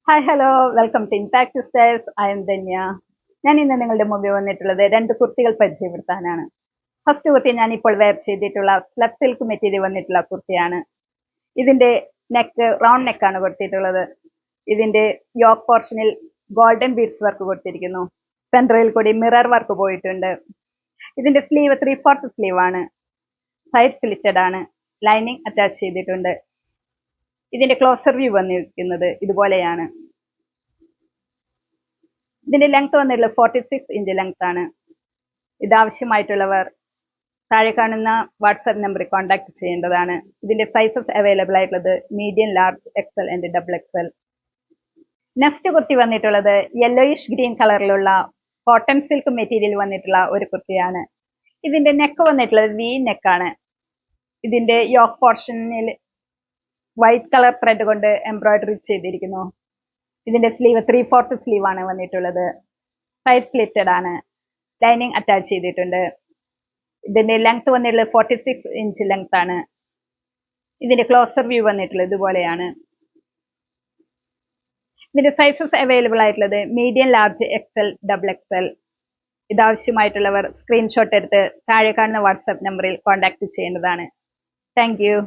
Hi hello welcome to Impact Styles. I'm Dhanya. ഞാൻ ഇന്ന് നിങ്ങളുടെ മുമ്പിൽ വന്നിട്ടുള്ളത് രണ്ട് കുർത്തികൾ പരിചയപ്പെടുത്താനാണ്. ഫസ്റ്റ് കുർത്തി ഞാൻ ഇപ്പോൾ വെയർ ചെയ്തിട്ടുള്ള സ്ലബ് സിൽക്ക് മെറ്റീരിയൽ വന്നിട്ടുള്ള കുർത്തിയാണ്. ഇതിന്റെ നെക്ക് റൗണ്ട് നെക്കാണ് കൊടുത്തിട്ടുള്ളത്. ഇതിന്റെ യോക്ക് പോർഷനിൽ ഗോൾഡൻ ബീഡ്സ് വർക്ക് കൊടുത്തിരിക്കുന്നു. സെൻട്രയിൽ കൂടി മിറർ വർക്ക് പോയിട്ടുണ്ട്. ഇതിന്റെ സ്ലീവ് 3/4 സ്ലീവ് ആണ്. സൈഡ് സ്ലിറ്റഡ് ആണ്. ലൈനിങ് അറ്റാച്ച് ചെയ്തിട്ടുണ്ട്. ഇതിന്റെ ക്ലോസർ വ്യൂ വന്നിരിക്കുന്നത് ഇതുപോലെയാണ്. ഇതിന്റെ ലെങ്ത് വന്നിട്ടുള്ളത് 46 ഇഞ്ച് ലെങ്ത് ആണ്. ഇത് ആവശ്യമായിട്ടുള്ളവർ താഴെ കാണുന്ന വാട്സാപ്പ് നമ്പറിൽ കോൺടാക്ട് ചെയ്യേണ്ടതാണ്. ഇതിന്റെ സൈസസ് അവൈലബിൾ ആയിട്ടുള്ളത് medium, large, Excel and double XL. Next kurti വന്നിട്ടുള്ളത് യെല്ലോയിഷ് ഗ്രീൻ കളറിലുള്ള കോട്ടൺ സിൽക്ക് മെറ്റീരിയൽ വന്നിട്ടുള്ള ഒരു കുർത്തിയാണ്. ഇതിന്റെ നെക്ക് വന്നിട്ടുള്ളത് വി നെക്കാണ്. ഇതിന്റെ യോക്ക് പോർഷനിൽ വൈറ്റ് കളർ ത്രെഡ് കൊണ്ട് എംബ്രോയിഡറി ചെയ്തിരിക്കുന്നു. ഇതിന്റെ സ്ലീവ് 3/4 സ്ലീവ് ആണ് വന്നിട്ടുള്ളത്. സൈഡ് സ്ലിറ്റഡ് ആണ്. ലൈനിങ് അറ്റാച്ച് ചെയ്തിട്ടുണ്ട്. ഇതിന്റെ ലെങ്ത് വന്നിട്ടുള്ളത് 46 ഇഞ്ച് ലെങ്ത് ആണ്. ഇതിന്റെ ക്ലോസർ വ്യൂ വന്നിട്ടുള്ളത് ഇതുപോലെയാണ്. ഇതിന്റെ സൈസസ് അവൈലബിൾ ആയിട്ടുള്ളത് medium, large, XL, double XL. ഇതാവശ്യമായിട്ടുള്ളവർ സ്ക്രീൻഷോട്ട് എടുത്ത് താഴെ കാണുന്ന വാട്സാപ്പ് നമ്പറിൽ കോൺടാക്ട് ചെയ്യേണ്ടതാണ്. Thank U.